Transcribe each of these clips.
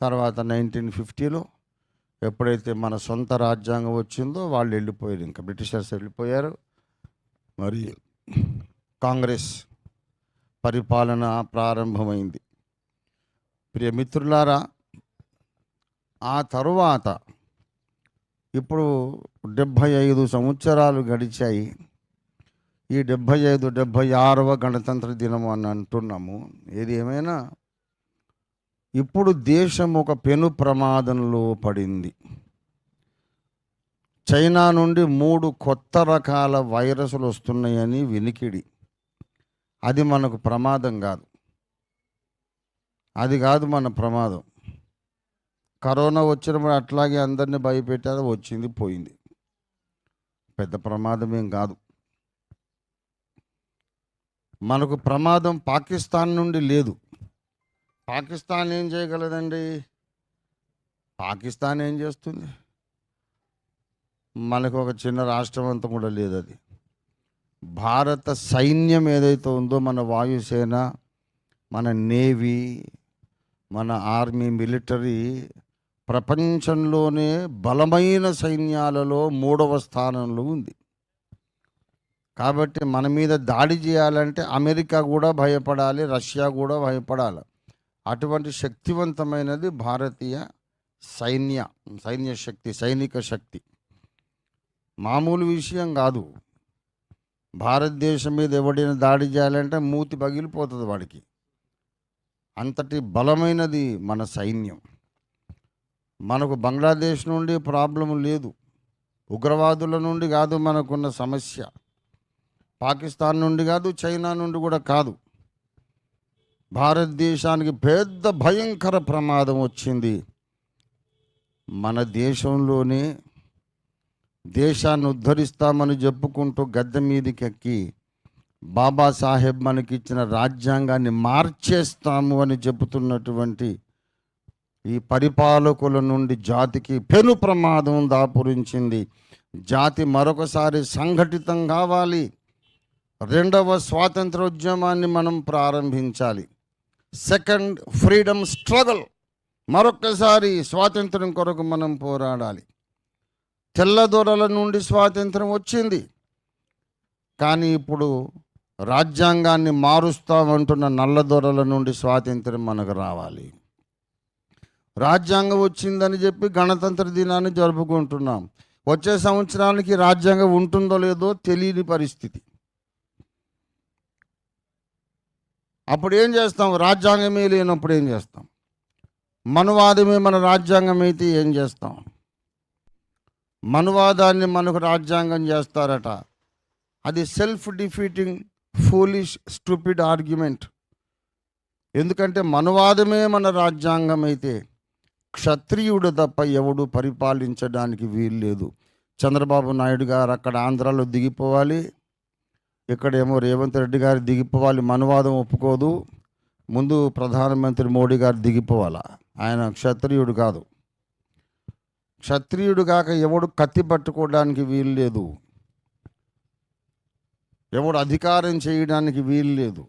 తర్వాత 1950లో ఎప్పుడైతే మన సొంత రాజ్యాంగం వచ్చిందో వాళ్ళు వెళ్ళిపోయారు, ఇంకా బ్రిటిషర్స్ వెళ్ళిపోయారు. మరి కాంగ్రెస్ పరిపాలన ప్రారంభమైంది. ప్రియ మిత్రులారా, ఆ తరువాత ఇప్పుడు 75 సంవత్సరాలు గడిచాయి. ఈ 76వ గణతంత్ర దినం అని అంటున్నాము. ఏది ఏమైనా ఇప్పుడు దేశం ఒక పెను ప్రమాదంలో పడింది. చైనా నుండి 3 కొత్త రకాల వైరస్లు వస్తున్నాయని వినికిడి. అది మనకు ప్రమాదం కాదు, అది కాదు మన ప్రమాదం. కరోనా వచ్చినప్పుడు అట్లాగే అందరినీ భయపెట్టారు, వచ్చింది పోయింది, పెద్ద ప్రమాదం ఏం కాదు. మనకు ప్రమాదం పాకిస్తాన్ నుండి లేదు. పాకిస్తాన్ ఏం చేయగలదండి? పాకిస్తాన్ ఏం చేస్తుంది? మనకు ఒక చిన్న రాష్ట్రం అంతా కూడా లేదు. అది భారత సైన్యం ఏదైతే ఉందో, మన వాయుసేన, మన నేవీ, మన ఆర్మీ, మిలిటరీ ప్రపంచంలోనే బలమైన సైన్యాలలో 3వ స్థానంలో ఉంది. కాబట్టి మన మీద దాడి చేయాలంటే అమెరికా కూడా భయపడాలి, రష్యా కూడా భయపడాలి. అటువంటి శక్తివంతమైనది భారతీయ సైన్య శక్తి, సైనిక శక్తి. మామూలు విషయం కాదు. భారతదేశం మీద ఎవడైనా దాడి చేయాలంటే మూతి పగిలిపోతుంది వాడికి. అంతటి బలమైనది మన సైన్యం. మనకు బంగ్లాదేశ్ నుండి ప్రాబ్లం లేదు, ఉగ్రవాదుల నుండి కాదు మనకున్న సమస్య, పాకిస్తాన్ నుండి కాదు, చైనా నుండి కూడా కాదు. భారతదేశానికి పెద్ద భయంకర ప్రమాదం వచ్చింది. మన దేశంలోనే దేశాన్ని ఉద్ధరిస్తామని చెప్పుకుంటూ గద్దె మీదకి ఎక్కి బాబాసాహెబ్ మనకిచ్చిన రాజ్యాంగాన్ని మార్చేస్తాము అని చెబుతున్నటువంటి ఈ పరిపాలకుల నుండి జాతికి పెను ప్రమాదం దాపురించింది. జాతి మరొకసారి సంఘటితం కావాలి. 2వ స్వాతంత్రోద్యమాన్ని మనం ప్రారంభించాలి. Second freedom struggle. మరొకసారి స్వాతంత్రం కొరకు మనం పోరాడాలి. తెల్లదొరల నుండి స్వాతంత్రం వచ్చింది, కానీ ఇప్పుడు రాజ్యాంగాన్ని మారుస్తామంటున్న నల్లదొరల నుండి స్వాతంత్రం మనకు రావాలి. రాజ్యాంగం వచ్చిందని చెప్పి గణతంత్ర దినాన్ని జరుపుకుంటున్నాం. వచ్చే సంవత్సరానికి రాజ్యాంగం ఉంటుందో లేదో తెలియని పరిస్థితి. అప్పుడు ఏం చేస్తాం? రాజ్యాంగమే లేనప్పుడు ఏం చేస్తాం? మనువాదమే మన రాజ్యాంగం అయితే ఏం చేస్తాం? మనువాదాన్ని మనకు రాజ్యాంగం చేస్తారట. అది self defeating, foolish, stupid argument. ఎందుకంటే మనువాదమే మన రాజ్యాంగం అయితే క్షత్రియుడు తప్ప ఎవడు పరిపాలించడానికి వీల్లేదు. చంద్రబాబు నాయుడు గారు అక్కడ ఆంధ్రాలో దిగిపోవాలి, ఇక్కడేమో రేవంత్ రెడ్డి గారు దిగిపోవాలి. మనువాదం ఒప్పుకోదు. ముందు ప్రధానమంత్రి మోడీ గారు దిగిపోవాలా. ఆయన క్షత్రియుడు కాదు. క్షత్రియుడు కాక ఎవడు కత్తి పట్టుకోవడానికి వీలు లేదు, ఎవడు అధికారం చేయడానికి వీలు లేదు.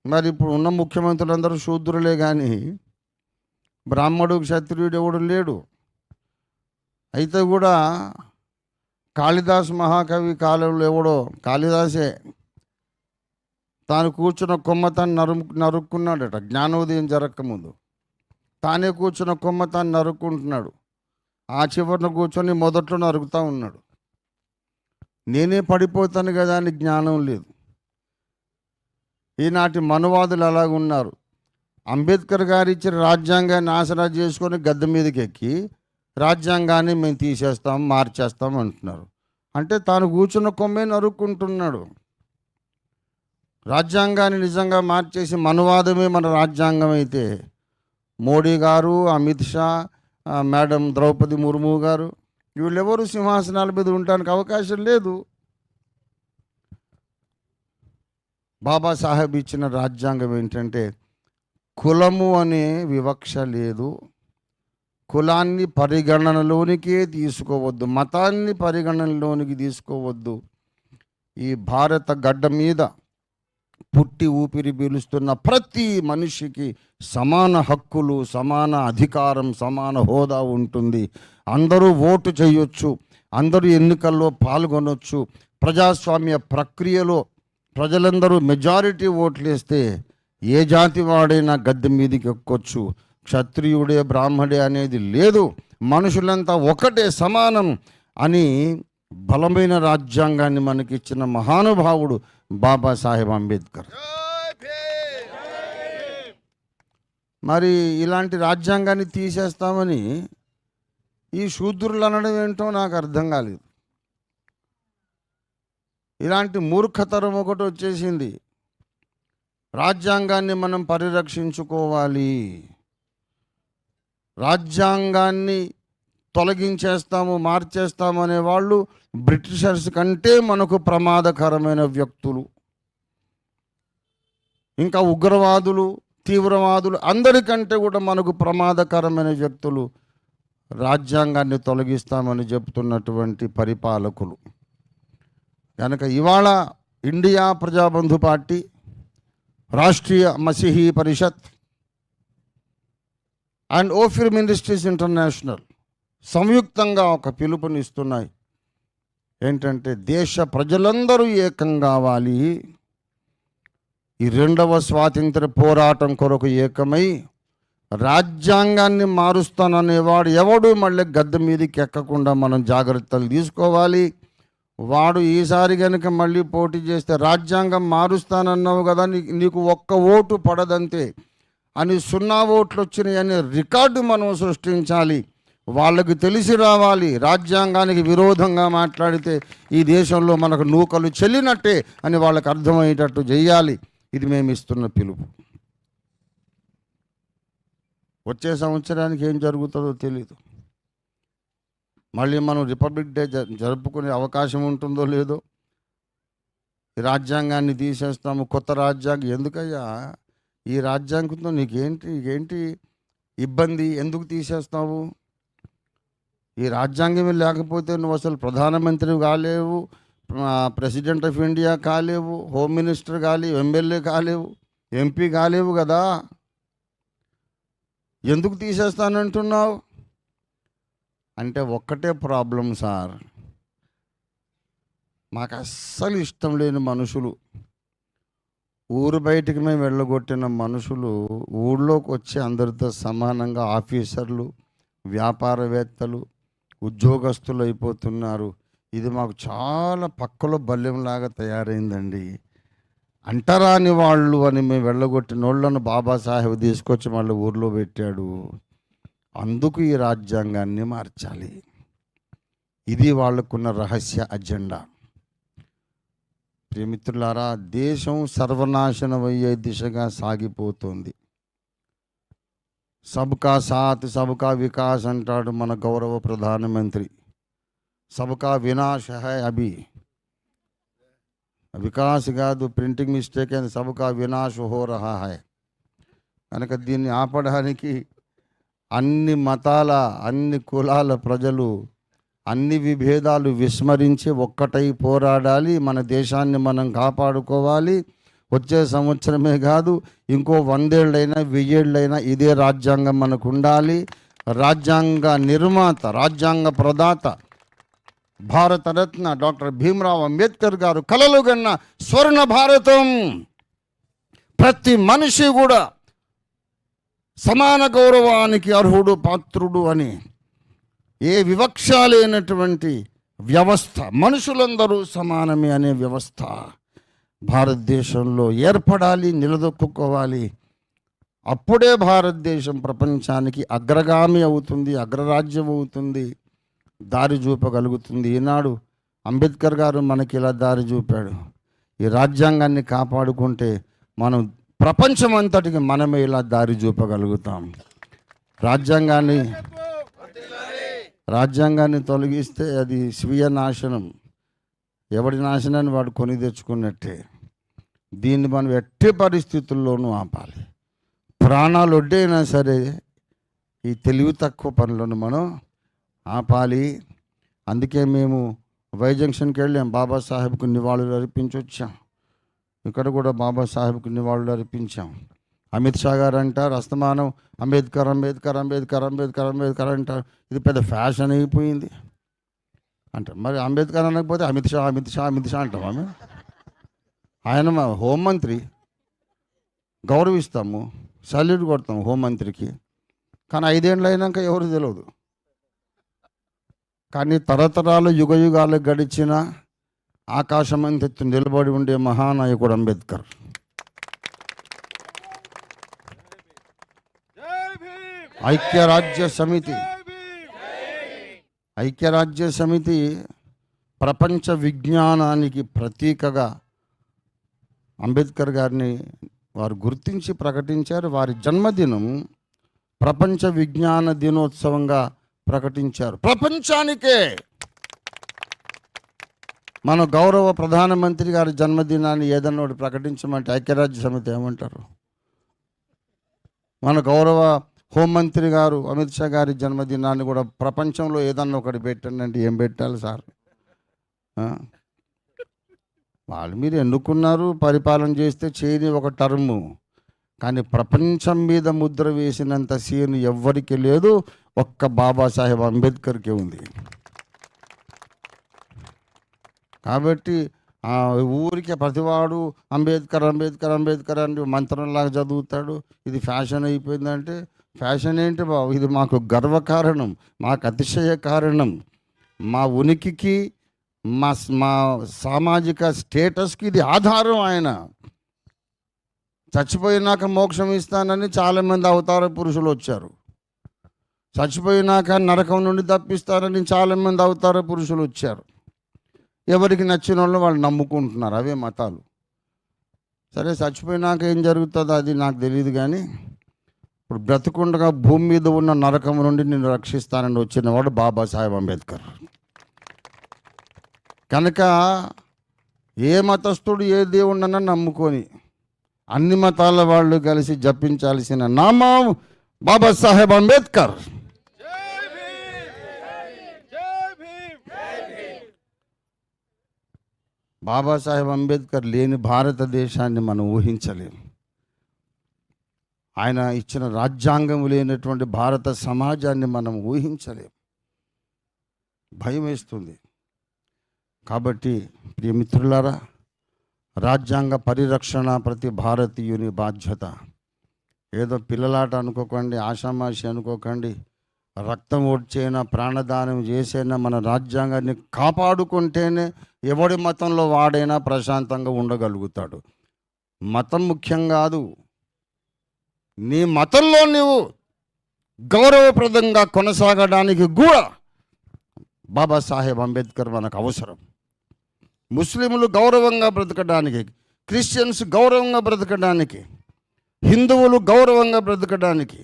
మరి ఇప్పుడు ఉన్న ముఖ్యమంత్రులందరూ శూద్రులే, కానీ బ్రాహ్మడు క్షత్రియుడు ఎవడు లేడు. అయితే కూడా కాళిదాస్ మహాకవి కాలంలో ఎవడో కాళిదాసే తాను కూర్చున్న కొమ్మ తాను నరుక్కున్నాడట. జ్ఞానోదయం జరగకముందు తానే కూర్చున్న కొమ్మ తాను నరుక్కుంటున్నాడు. ఆ చివరిన కూర్చొని మొదట్లో నరుకుతూ ఉన్నాడు. నేనే పడిపోతాను కదా అని జ్ఞానం లేదు. ఈనాటి మనువాదులు అలాగున్నారు. అంబేద్కర్ గారు ఇచ్చిన రాజ్యాంగాన్ని ఆసరా చేసుకొని గద్దె మీదకి ఎక్కి రాజ్యాంగాన్ని మేము తీసేస్తాం, మార్చేస్తాం అంటున్నారు. అంటే తాను కూర్చున్న కొమ్మే నరుక్కుంటున్నాడు. రాజ్యాంగాన్ని నిజంగా మార్చేసి మనువాదమే మన రాజ్యాంగం అయితే మోడీ గారు, అమిత్ షా, మేడం ద్రౌపది ముర్ము గారు వీళ్ళెవరు సింహాసనాల మీద ఉండడానికి అవకాశం లేదు. బాబాసాహెబ్ ఇచ్చిన రాజ్యాంగం ఏంటంటే కులము అనే వివక్ష లేదు, కులాన్ని పరిగణనలోనికే తీసుకోవద్దు, మతాన్ని పరిగణనలోనికి తీసుకోవద్దు. ఈ భారత గడ్డ మీద పుట్టి ఊపిరి పీలుస్తున్న ప్రతి మనిషికి సమాన హక్కులు, సమాన అధికారం, సమాన హోదా ఉంటుంది. అందరూ ఓటు చేయొచ్చు, అందరూ ఎన్నికల్లో పాల్గొనొచ్చు. ప్రజాస్వామ్య ప్రక్రియలో ప్రజలందరూ మెజారిటీ ఓట్లు వేస్తే ఏ జాతి వాడైనా గద్దె మీదకి ఎక్కొచ్చు. క్షత్రియుడే బ్రాహ్మడే అనేది లేదు, మనుషులంతా ఒకటే, సమానం అని బలమైన రాజ్యాంగాన్ని మనకిచ్చిన మహానుభావుడు బాబాసాహెబ్ అంబేద్కర్. మరి ఇలాంటి రాజ్యాంగాన్ని తీసేస్తామని ఈ శూద్రులు అనడం ఏంటో నాకు అర్థం కాలేదు. ఇలాంటి మూర్ఖతరం ఒకటి వచ్చేసింది. రాజ్యాంగాన్ని మనం పరిరక్షించుకోవాలి, రాజ్యాంగాన్ని తొలగించేస్తాము, మార్చేస్తాము అనేవాళ్ళు బ్రిటిషర్స్ కంటే మనకు ప్రమాదకరమైన వ్యక్తులు. ఇంకా ఉగ్రవాదులు, తీవ్రవాదులు అందరికంటే కూడా మనకు ప్రమాదకరమైన వ్యక్తులు రాజ్యాంగాన్ని తొలగిస్తామని చెప్తున్నటువంటి పరిపాలకులు. కనుక ఇవాళ India Prajabandhu party, Rashtriya Masihi Parishad and Ophir ministries international సంయుక్తంగా ఒక పిలుపునిస్తున్నాయి. ఏంటంటే దేశ ప్రజలందరూ ఏకం కావాలి, ఈ రెండవ స్వాతంత్ర పోరాటం కొరకు ఏకమై రాజ్యాంగాన్ని మారుస్తాననేవాడు ఎవడు మళ్ళీ గద్దె మీదకి ఎక్కకుండా మనం జాగ్రత్తలు తీసుకోవాలి. వాడు ఈసారి కనుక మళ్ళీ పోటీ చేస్తే రాజ్యాంగం మారుస్తానన్నావు కదా, నీకు ఒక్క ఓటు పడదంతే అని 0 ఓట్లు వచ్చినాయి అనే రికార్డు మనం సృష్టించాలి. వాళ్ళకు తెలిసి రావాలి, రాజ్యాంగానికి విరోధంగా మాట్లాడితే ఈ దేశంలో మనకు నూకలు చెల్లినట్టే అని వాళ్ళకు అర్థమయ్యేటట్టు చేయాలి. ఇది మేము ఇస్తున్న పిలుపు. వచ్చే సంవత్సరానికి ఏం జరుగుతుందో తెలీదు. మళ్ళీ మనం రిపబ్లిక్ డే జరుపుకునే అవకాశం ఉంటుందో లేదో. ఈ రాజ్యాంగాన్ని తీసేస్తాము, కొత్త రాజ్యాంగం ఎందుకయ్యా? ఈ రాజ్యాంగంతో నీకేంటి ఇబ్బంది? ఎందుకు తీసేస్తావు? ఈ రాజ్యాంగమే లేకపోతే నువ్వు అసలు ప్రధానమంత్రి కాలేవు, ప్రెసిడెంట్ ఆఫ్ ఇండియా కాలేవు, హోమ్ మినిస్టర్ కాలేవు, ఎమ్మెల్యే కాలేవు, ఎంపీ కాలేవు కదా. ఎందుకు తీసేస్తానంటున్నావు అంటే ఒక్కటే ప్రాబ్లం సార్, మాకు అస్సలు ఇష్టం లేని మనుషులు, ఊరు బయటికి మేము వెళ్ళగొట్టిన మనుషులు ఊళ్ళోకి వచ్చి అందరితో సమానంగా ఆఫీసర్లు, వ్యాపారవేత్తలు, ఉద్యోగస్తులు అయిపోతున్నారు. ఇది మాకు చాలా పక్కలో బల్యంలాగా తయారైందండి. అంటరాని వాళ్ళు అని మేము వెళ్ళగొట్టిన వాళ్ళను బాబాసాహెబ్ తీసుకొచ్చి మళ్ళీ ఊర్లో పెట్టాడు. అందుకు ఈ రాజ్యాంగాన్ని మార్చాలి. ఇది వాళ్ళకున్న రహస్య అజెండా. ప్రియమిత్రులారా, దేశం సర్వనాశనం అయ్యే దిశగా సాగిపోతుంది. సబ్కా సాత్ సబ్కా వికాస్ అంటాడు మన గౌరవ ప్రధానమంత్రి. సబ్కా వినాశ హై అభి, వికాస్ కాదు, ప్రింటింగ్ మిస్టేక్ అని సబ్కా వినాశ హో రహా హై. కనుక దీన్ని ఆపడానికి అన్ని మతాల, అన్ని కులాల ప్రజలు అన్ని విభేదాలు విస్మరించి ఒక్కటై పోరాడాలి. మన దేశాన్ని మనం కాపాడుకోవాలి. వచ్చే సంవత్సరమే కాదు, ఇంకో 100 ఏళ్ళైనా 1000 ఏళ్ళైనా ఇదే రాజ్యాంగం మనకు ఉండాలి. రాజ్యాంగ నిర్మాత, రాజ్యాంగ ప్రదాత, భారతరత్న డాక్టర్ భీమ్రావ్ అంబేద్కర్ గారు కలలు కన్న స్వర్ణ భారతం, ప్రతి మనిషి కూడా సమాన గౌరవానికి అర్హుడు, పాత్రుడు అని ఏ వివక్ష లేనటువంటి వ్యవస్థ, మనుషులందరూ సమానమే అనే వ్యవస్థ భారతదేశంలో ఏర్పడాలి, నిలదొక్కుకోవాలి. అప్పుడే భారతదేశం ప్రపంచానికి అగ్రగామి అవుతుంది, అగ్రరాజ్యం అవుతుంది, దారి చూపగలుగుతుంది. ఈనాడు అంబేద్కర్ గారు మనకి ఇలా దారి చూపాడు. ఈ రాజ్యాంగాన్ని కాపాడుకుంటే మనం ప్రపంచమంతటికి మనమే ఇలా దారి చూపగలుగుతాం. రాజ్యాంగాన్ని తొలగిస్తే అది స్వీయ నాశనం, ఎవడి నాశనాన్ని వాడు కొని తెచ్చుకున్నట్టే. దీన్ని మనం ఎట్టి పరిస్థితుల్లోనూ ఆపాలి. ప్రాణాలు ఒడ్డైనా సరే ఈ తెలివి తక్కువ పనులను మనం ఆపాలి. అందుకే మేము వై జంక్షన్కి వెళ్ళాం, బాబాసాహెబ్కు నివాళులు అర్పించి వచ్చాం. ఇక్కడ కూడా బాబాసాహెబ్కి నివాళులు అర్పించాం. అమిత్ షా గారు అంటారు అస్తమానం అంబేద్కర్ అంబేద్కర్ అంబేద్కర్ అంబేద్కర్ అంబేద్కర్ అంటారు. ఇది పెద్ద ఫ్యాషన్ అయిపోయింది అంటారు. మరి అంబేద్కర్ అనకపోతే అమిత్ షా అమిత్ షా అమిత్ షా అంటాం. ఆమె ఆయన మా హోంమంత్రి, గౌరవిస్తాము, సల్యూట్ కొడతాము హోంమంత్రికి. కానీ 5 ఏళ్ళు అయినాక ఎవరు తెలియదు. కానీ తరతరాలు యుగాలు గడిచిన ఆకాశమంతెత్తు నిలబడి ఉండే మహానాయకుడు అంబేద్కర్. ఐక్యరాజ్య సమితి ప్రపంచ విజ్ఞానానికి ప్రతీకగా అంబేద్కర్ గారిని వారు గుర్తించి ప్రకటించారు. వారి జన్మదినం ప్రపంచ విజ్ఞాన దినోత్సవంగా ప్రకటించారు. ప్రపంచానికే మన గౌరవ ప్రధానమంత్రి గారి జన్మదినాన్ని ఏదన్నా ఒకటి ప్రకటించమంటే ఐక్యరాజ్య సమితి ఏమంటారు? మన గౌరవ హోంమంత్రి గారు అమిత్ షా గారి జన్మదినాన్ని కూడా ప్రపంచంలో ఏదన్నా ఒకటి పెట్టండి అంటే ఏం పెట్టాలి సార్? వాళ్ళు మీరు ఎన్నుకున్నారు, పరిపాలన చేస్తే చేయని ఒక టర్ము. కానీ ప్రపంచం మీద ముద్ర వేసినంత సీన్ ఎవ్వరికి లేదు, ఒక్క బాబాసాహెబ్ అంబేద్కర్కే ఉంది. కాబట్టి ఊరికే ప్రతివాడు అంబేద్కర్ అంబేద్కర్ అంబేద్కర్ అని మంత్రంలాగా చదువుతాడు. ఇది ఫ్యాషన్ అయిపోయిందంటే ఫ్యాషన్ ఏంటి బాబు? ఇది మాకు గర్వకారణం, మాకు అతిశయ కారణం, మా ఉనికికి మా సామాజిక స్టేటస్కి ఇది ఆధారం. ఆయన చచ్చిపోయినాక మోక్షం ఇస్తానని చాలామంది అవతార పురుషులు వచ్చారు. చచ్చిపోయినాక నరకం నుండి తప్పిస్తారని చాలామంది అవతార పురుషులు వచ్చారు. ఎవరికి నచ్చిన వాళ్ళు నమ్ముకుంటున్నారు, అవే మతాలు. సరే, చచ్చిపోయినాక ఏం జరుగుతుందో అది నాకు తెలియదు. కానీ ఇప్పుడు బ్రతుకుండగా భూమి మీద ఉన్న నరకం నుండి నేను రక్షిస్తానని వచ్చినవాడు బాబాసాహెబ్ అంబేద్కర్. కనుక ఏ మతస్థుడు ఏ దేవుణ్ణన్నా నమ్ముకొని అన్ని మతాల వాళ్ళు కలిసి జపించాల్సిన నామం బాబాసాహెబ్ అంబేద్కర్. బాబాసాహెబ్ అంబేద్కర్ లేని భారతదేశాన్ని మనం ఊహించలేము. ఆయన ఇచ్చిన రాజ్యాంగం లేనటువంటి భారత సమాజాన్ని మనం ఊహించలేము. భయం వేస్తుంది. కాబట్టి ప్రియమిత్రులారా, రాజ్యాంగ పరిరక్షణ ప్రతి భారతీయుని బాధ్యత. ఏదో పిల్లలాట అనుకోకండి, ఆషామాషి అనుకోకండి. రక్తం ఓడ్చైనా ప్రాణదానం చేసైనా మన రాజ్యాంగాన్ని కాపాడుకుంటేనే ఎవడి మతంలో వాడైనా ప్రశాంతంగా ఉండగలుగుతాడు. మతం ముఖ్యం కాదు, నీ మతంలో నువ్వు గౌరవప్రదంగా కొనసాగడానికి కూడా బాబాసాహెబ్ అంబేద్కర్ మనకు అవసరం. ముస్లింలు గౌరవంగా బ్రతకడానికి, క్రిస్టియన్స్ గౌరవంగా బ్రతకడానికి, హిందువులు గౌరవంగా బ్రతకడానికి,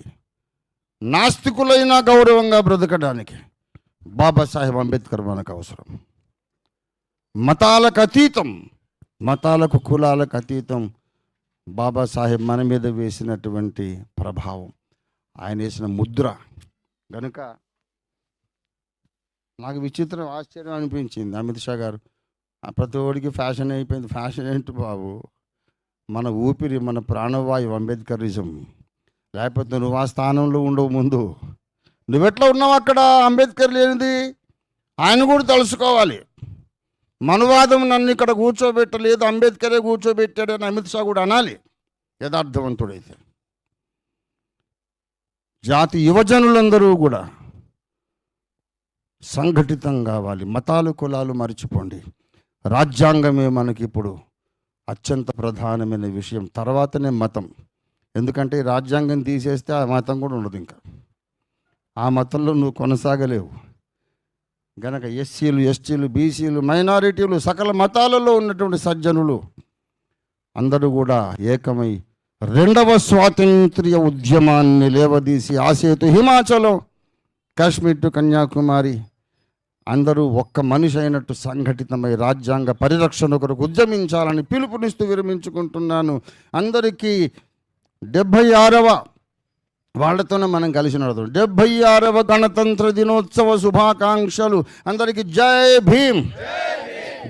నాస్తికులైనా గౌరవంగా బ్రతకడానికి బాబాసాహెబ్ అంబేద్కర్ మనకు అవసరం. మతాలకు అతీతం, మతాలకు కులాలకు అతీతం బాబాసాహెబ్ మన మీద వేసినటువంటి ప్రభావం, ఆయన వేసిన ముద్ర. కనుక నాకు విచిత్రం, ఆశ్చర్యం అనిపించింది. అమిత్ షా గారు ప్రతి ఒడికి ఫ్యాషన్ అయిపోయింది. ఫ్యాషన్ ఏంటి బాబు? మన ఊపిరి, మన ప్రాణవాయువు అంబేద్కరిజం. లేకపోతే నువ్వు ఆ స్థానంలో ఉండవు. ముందు నువ్వెట్లా ఉన్నావు అక్కడ? అంబేద్కర్ లేనిది ఆయన కూడా తెలుసుకోవాలి. మనువాదం నన్ను ఇక్కడ కూర్చోబెట్టలేదు, అంబేద్కరే కూర్చోబెట్టాడని అమిత్ షా కూడా అనాలి యథార్థవంతుడైతే. జాతి యువజనులందరూ కూడా సంఘటితం కావాలి. మతాలు కులాలు మర్చిపోండి. రాజ్యాంగమే మనకి ఇప్పుడు అత్యంత ప్రధానమైన విషయం, తర్వాతనే మతం. ఎందుకంటే రాజ్యాంగం తీసేస్తే ఆ మతం కూడా ఉండదు. ఇంకా ఆ మతంలో నువ్వు కొనసాగలేవు. గనక ఎస్సీలు, ఎస్టీలు, బీసీలు, మైనారిటీలు, సకల మతాలలో ఉన్నటువంటి సజ్జనులు అందరూ కూడా ఏకమై 2వ స్వాతంత్ర్య ఉద్యమాన్ని లేవదీసి ఆసేతు హిమాచలం, కాశ్మీర్ టు కన్యాకుమారి అందరూ ఒక్క మనిషి అయినట్టు సంఘటితమై రాజ్యాంగ పరిరక్షణ కొరకు ఉద్యమించాలని పిలుపునిస్తూ విరమించుకుంటున్నాను. అందరికీ 76వ వాళ్ళతోనే మనం కలిసి నడుద్దాం. 76వ గణతంత్ర దినోత్సవ శుభాకాంక్షలు అందరికీ. జై భీమ్,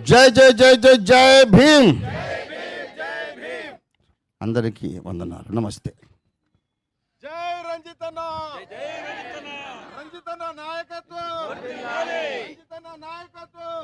జై జై జై జై జై భీమ్. అందరికీ వందనాలు. నమస్తే. జై రంజితన్న, రంజితన్న నాయకత్వం, రంజితన్న నాయకత్వం.